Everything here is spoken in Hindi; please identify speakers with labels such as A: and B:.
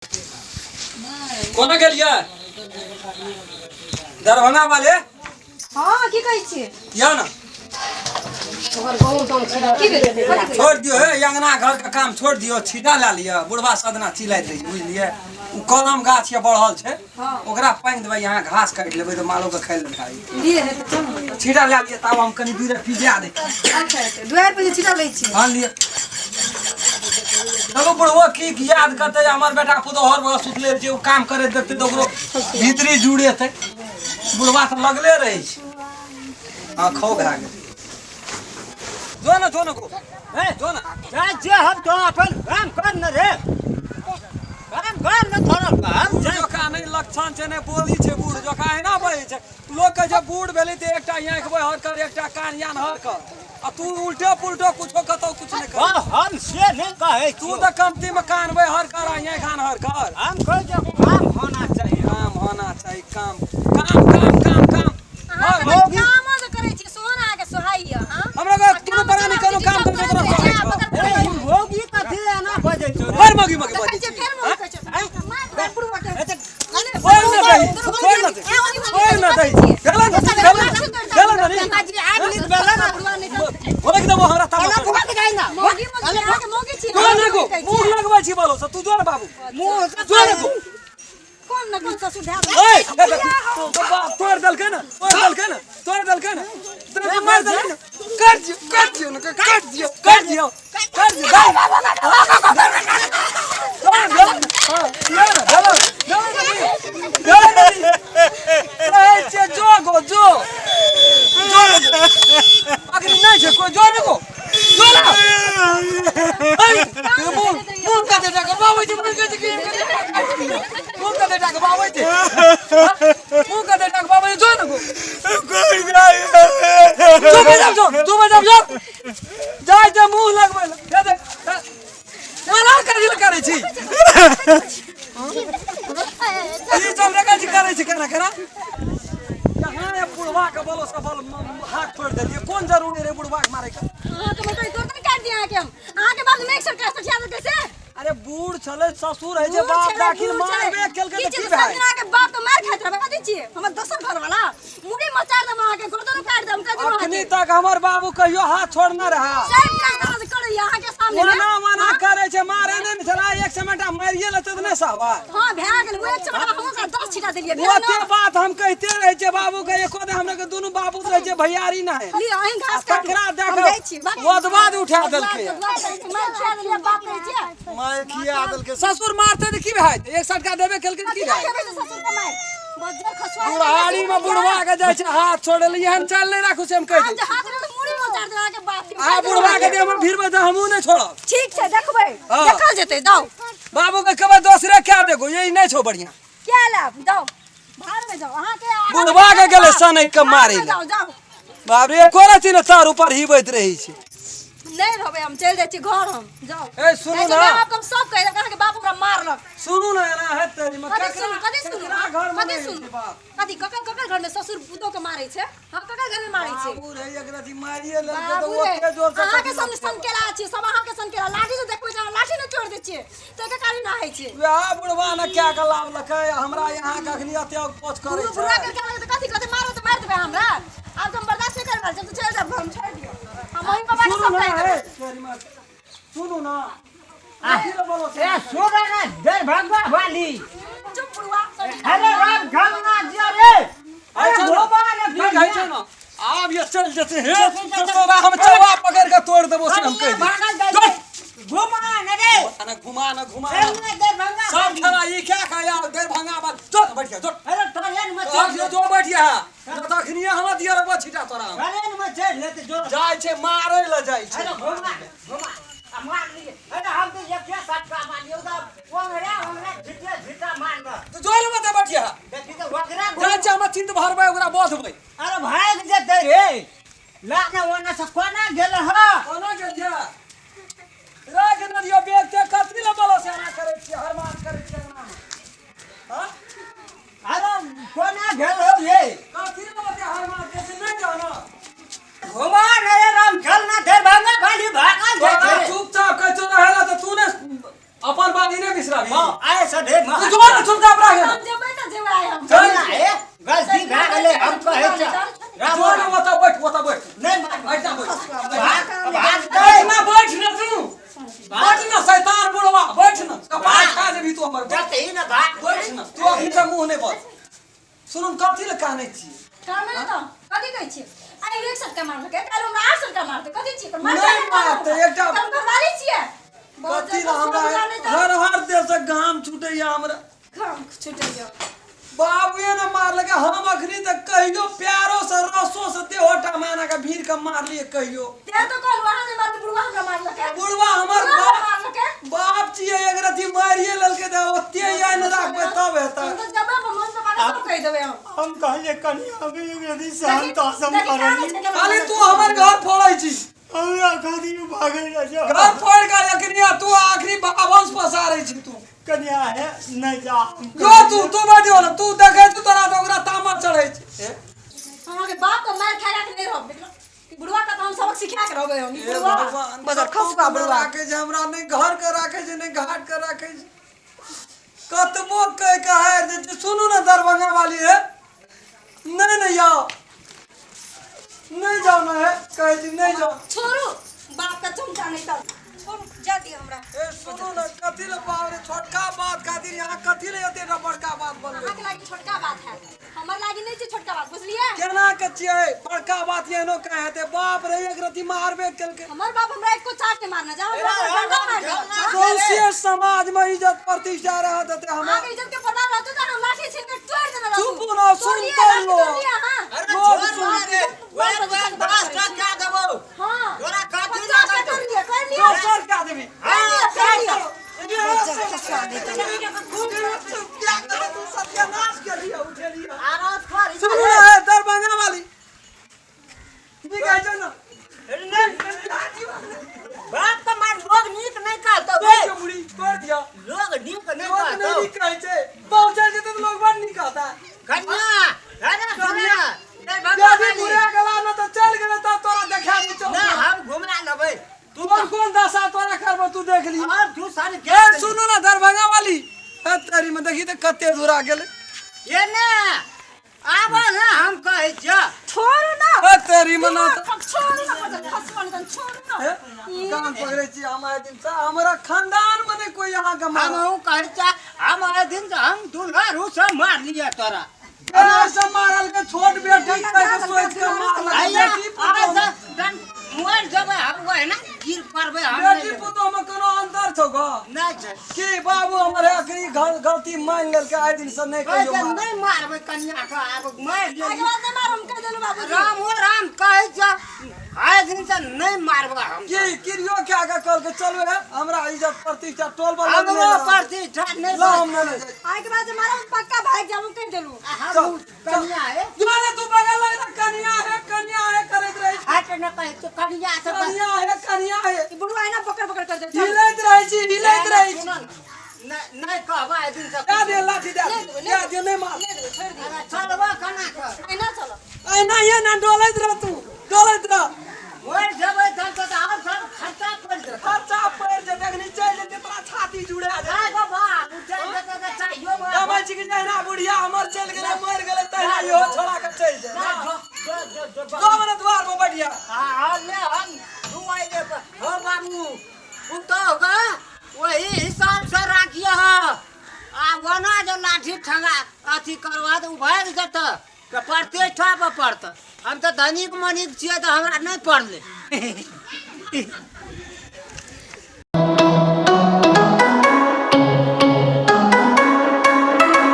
A: कोना गेलिए दरभंगा वाले?
B: हाँ की कहै छी
A: या ना छोड़ दियो हे अंगना घर का काम छोड़ दियो, छीटा ला लिया। बुढ़वा सदना चिल्लाइत रही बुझलिए। उ कलम गाछ ये बढ़ल छे, ओकरा पानी देबै, यहाँ घास काट लेबै तो मालो के खाइ ले खाइ
B: लिए है तो
A: छीटा ला लिया। तब हम कनी दूर पिजा दे।
B: अच्छा दुआर पे छीटा लै छी।
A: हां लिए चलो बुढ़वा की याद करते हमर बेटा पुतोहर बगा सुतले जे काम करे देखते तो ओकरो भीतरी जुड़े थे। बुढ़वा तो लगले रहे छै। हां खौ भा गेल। जो ना को ए जो ना
C: जा जे हम तो अपन काम कर न रे, काम कर न थोड़ा काम
A: जो का नहीं लक्षण छे ने बोली छे। बूढ़ जो का है ना बहे छे लोग के जे बूढ़ भेली ते एकटा आंख बह हर कर, एकटा कान यान हर कर, आ तू उल्टे पुल्टो कुछो कतो कुछ नहीं कर।
C: हम से नहीं कहे
A: तू तो कमती में कान बह हर कर, आंख कान हर कर।
C: हम कह जो काम होना चाहिए,
A: काम होना चाहिए। काम काम काम काम काम
B: काम तो करे छी सोना के सोहाइया। हां
A: हमरा को तू पता नहीं कोनो काम कर तोरा सोहे छो।
C: अरे होगी कथि ना बजे छो
A: और मगी मगी बजे
B: फिर मोर कहै छै मार बुढ़वा के
A: ओए ना दई ओए ना दई ओए ना दई गला ना नहीं
B: आज नित बेला ना बुढ़वा नहीं
A: बोले कि दबो हमरा तामा
B: बुढ़वा के जाई ना मोगी आके मोगी छी।
A: तो ना को मुंह लगबै छी बोलो से तू जो ना बाबू
B: मुंह
A: जो ना को
B: कौन न कौन ससुर ध्यान
A: ओए तो बाप तोड़ दल के ना तोड़ दल के ना तोड़ दल के ना तेरे मार दल ना काट दियो ना काट दियो मुँह लगबै मना करे छी ई सब देखै छी करे छी केना केना यहाँ ये बुढ़वा के बोलो सफल हाथ छोड़ देलिए। कौन जरूरी रे बुढ़वा के मारे का?
B: हां तो मैं तो काट दिया के हम आके बाद में एक सर कैसे छिया कैसे।
A: अरे बूढ़ चले ससुर है जे बाप दाखिल मारबे केल के की भाई
B: ससुरा के बाप तो मार खात रहे कथि छी हमर दोसर घर वाला मुड़ी मचार दम आके गर्दन काट दम कथि
A: अखनी तक हमर बाबू कहियो हाथ छोड़ना रहा।
B: सब काम करे यहाँ के सामने
A: मना करे छे मारे नहीं चला एक समटा मारिए लेते त नहीं साहब।
B: हां भै गेल वो एक समटा हम का 10 छिटा देलिए
A: ओते बात हम कहते रहे छे बाबू के एको दे हमरा के दोनों बाबू रहे छे भैयारी ना है।
B: ली अहीं घास काट
A: ककरा देखो वदवाद उठा देल के
B: मैं खिया देलिए बाप कहै छी
A: मैं खिया देल के ससुर मारते त की भाई एक सटका देबे केल के की भाई
B: ससुर के मार बजर खसवा
A: बुढ़ाड़ी में बुढ़वा के जाय छे हाथ छोड़ले हम चल नहीं राखू से हम कह दे
B: हाथ रे मुड़ी मचार दे आके बाप
A: आ बुढ़वा के दे हम भीड़ में हमहू नहीं छोड़ब।
B: ठीक छे देखबै देखल जेते जाओ
A: बाबू के कबे दूसरे क्या देखो यही नहीं छो बढ़िया
B: क्या लाभ जाओ भार में जाओ अहाँ के
A: बुढ़वा के गेले सनै के मारे
B: जाओ जाओ
A: बाप रे एको रति न तार ऊपर हिबैत रही छे।
B: नहीं रहबे हम चल जाय छी घर हम जाओ
A: ए सुनू ना
B: आप हम सब कह कहा के बाप हमरा मारलक।
A: सुनू ना ना है तेरी में
B: कथि सुनू
A: घर में
B: कथि सुनू कथि ककर घर में ससुर पुतो के मारै छै हम ककर घर में मारै छै
A: बाबू रे एक रति मारिए ले तो
B: बाबू रे
A: ओते जोर से
B: अहाँ के सामने संकेला छी सब अहाँ के संकेला लाठी से देखबै जे लाठी न छोड़ दे छी तो के कारी ना है छी
A: वे बुढ़वा न क्या का लाभ लकै हमरा यहाँ कखनी अते पोछ करे छै।
B: बुढ़ा के कहले कथि कथि मारो तो मार देबै हमरा अब हम बर्दाश्त नहीं करबा जब चल जा हम छोड़ दियो हम वही बाबा के सब कह देबै।
A: तेरी मां सुनू ना आखिर बोलो से
C: ए सोना ना दरभंगा वाली
B: चुप बुढ़वा
C: अरे राम गंगा जी रे
A: अरे
C: बाबा ने
A: ठीक है छै ना अब ये चल जते हैं तो हम चवा पकड़ के तोड़ देबो से हम कह दे
C: घुमा न रे
A: ना घुमा
C: दरभंगा
A: सब खेला ये क्या खाया दरभंगा बात चल बैठ जा चल
C: अरे ट्रेन में
A: अब जो बैठिया तखनी हमरा दिया रे छिटा तोरा
C: ट्रेन में चढ़ लेते जो
A: जाय छे मारे ल जाय छे।
C: अरे घुमा मार लिए अरे हम तो एक के सटका मारियो तो वंगरा झिटा मार दो
A: तो जोर में त बैठिया
C: देखी तो वगरा
A: जाय छे हम चिंत भरबै ओकरा बोधबै।
C: अरे भाग जेते रे लाने ओना से कोना गेल ह
A: कोना गेल जा राग नदियो बेग ते कतरी ल बोलो से ना करे छी हर बात करे छी ना हां
C: अरे कोना गेल हो ये
A: कतरी ल बोते हर बात कैसे नहीं जानो
C: घुमा रे राम चल ना दरभंगा वाली भागल
A: चुपचाप कह तो रहेला तो तूने अपन बात ही नहीं बिसराबी।
C: हां आए सधे
A: तू जो ना चुपचाप रह
B: हम जेबै त जेबै आइ हम
C: कनिया हे गलती भए गेलै हम कहै छ
A: जो ना ओता बैठ
C: नहीं मार
A: बैठ जा बैठ
C: भाग
A: बैठ ना बैठ ना तू बैठ ना शैतान बुढ़वा बैठ ना कपाल खा देबी तू हमर
C: जब ही ना भाग
A: बैठ ना तू अभी से मुंह नहीं बंद सुन कथि ले कहने छी
B: कामे त कथि कहै छी आइ 100 का मारलकै काल हमरा 800 का मारतै कथि छी पर
A: नहीं मारतै एकटा
B: हम घरवाली छियै
A: कथि ला हमरा हर देर से गाम छूटैया हमरा
B: काम छुटैया
A: बाबुए ने मारलकै हम अखनी तक कहियो प्यारो से रसो से देहोटा माना का भीड़ के मारलिए कहियो
B: ते तो कहलु अहाँ ने मारतै बुढ़वा हमरा मारलकै
A: बुढ़वा हमर
B: बुढ़वा
A: बाप
B: मारलकै
A: बाप छिए एक रति मारिए ललके त ओते या न राखबे तब हेता
B: हम तो जब मन से मारे सब कह देबै हम
C: कहले कनिया के यदि शांत असम करनी
A: खाली तू हमर घर फोड़ै छी
C: हमरा कदी भागल न जा
A: घर फोड़ के अखनी तू आखरी वंश पसारै छी तू
C: कनिया है नहीं जा
A: जो तू बैठो ना तू देखे तू तोरा तो ओकरा तामा चढ़ै छी
B: हमरा के बाप को मार खाया के नहीं रहब देखलो बुढ़वा का तो हम सबक सिखा के रहबै हम
A: ए भगवान बजर खसुआ बुढ़वा राखे जे हमरा नहीं घर के राखे जे नहीं घाट के राखे जे कतबो कह कहे जे सुनू ना दरभंगा वाली है नहीं आओ नहीं जाओ ना है कहे जी नहीं जाओ
B: छोड़ू बाप का चमचा नहीं तब छोड़ू जा दी हमरा
A: ए सुनो ना कथि ले पावरे छोटका बात खातिर यहाँ कथि ले एते बड़का बात बनले
B: अहाँ के लागी छोटका बात है हमर लागी नहीं छै छोटका बात बुझलिए
A: केना के छिए बड़का बात एनो कहे हेते बाप रे एक रति मारबे केलके
B: हमर बाप हमरा एको चाट के मारना जा हमरा मार
A: सौंसे समाज में इज्जत प्रतिष्ठा रहत ते हम
B: आगे इज्जत के पता रहतो त हम लाठी छीन के तोड़ देना रहतो
A: चुप ना सुन कर लो
C: अरे
A: लोग
C: छोड़
A: सुन
C: मारे वे बास का क्या देबो
B: हां
C: तोरा काटी
B: ना
C: ना
B: कर लिया
A: सर क्या देबी सत्यानाश कर लिया उठे लिया
C: आराम कर
A: सुनो है दरभंगा वाली ठीक है जो ना
C: बाप का मार लोग नीक नहीं कहतो बे
A: बैठ बुढ़ी बैठ जा
C: लोग नीक नहीं
A: लोग
C: कहतो
A: नहीं कहे छे पहुंचे जे तो लोग बड़ नहीं कहता
C: कन्या अरे सुनिया नहीं
A: यदि
C: भगवान
A: बुरा गला न तो चल गेले त तोरा देखा दी चौ
C: नहीं हम घुमला लेबै
A: तू कौन दशा तोरा करबो तू देख ली
C: और तू सारी
A: ए सुनो ना दरभंगा वाली ए तेरी में देखी त कते दूरा गेले
C: ये ने आबो ना हम कहै छ
B: छोड़ू ना
A: ए तेरी में ना
B: छोड़ू ना पता खसपन तन छोड़ू ना
A: कान पकड़े छी हमारे दिन से हमरा खानदान में नहीं कोई यहाँ का
C: हम
A: मार
C: हूं कहै छ हमारे दिन से हम दूल्हा रूस मार लिया तोरा
A: ऐसा मारल के छोट बेटी के सोच के मार लगे
C: आया
A: बेटी पुतो
C: दन मोर जब हम वही ना गिर पड़बे हम
A: बेटी पुतो में कोनो अंतर छौ ग
C: नहीं छै
A: कि बाबू हमरे आखिरी गलती मान लेल के आइ दिन से नहीं कहियो
C: कहै
A: मार
C: नहीं मारबे कन्या का आब मार
B: आगे
C: ले
B: बात नहीं मार हम कह देलु बाबू
C: राम ओ राम कहै छ आइ दिन से नहीं मारबे हम
A: कि किरियो के आगे कल के चलबे है हमरा इज्जत प्रतिष्ठा टोल बल
C: हमरो प्रतिष्ठा नहीं
A: ला हम नहीं जाए
B: आगे बात मारा हम पक्का भाग जाऊ कह देलु
C: हम कन्या है
A: तुम्हारे तू बगल लग कन्या है करत रही
C: हाथ न कहै छ कन्या से
A: कन्या है
B: बुढ़वा है ना पकड़ कर दे
A: हिलैत रही छी
C: नहीं कहबा आइ दिन से
A: क्या दे लाठी दे नहीं मार
C: चलबा कना कर
B: ना चलो
A: आई ना ये ना डोलैत रह
C: मोर जबै तन तो और सब खर्चा पड़ जात
A: खर्चा पड़ जे देखनी चल जे तोरा छाती जुड़ा दे
C: आ बाबा उठै त चाहियो
A: दमाई छी कि जहना बुढ़िया हमर चल गेले मर गेले तहना इहो छोड़ा के चल जाए दो मने द्वार में बैठिया
C: हां ले हम दुआई ले हो बाबू उठोगा वही हिसाब से राखिए आ वना जो लाठी ठंगा अथी करवा तो भाग जत तो प्रतिष्ठा पर पड़त हम तो धनिक मनिक छिए तो हमरा नहीं पड़ले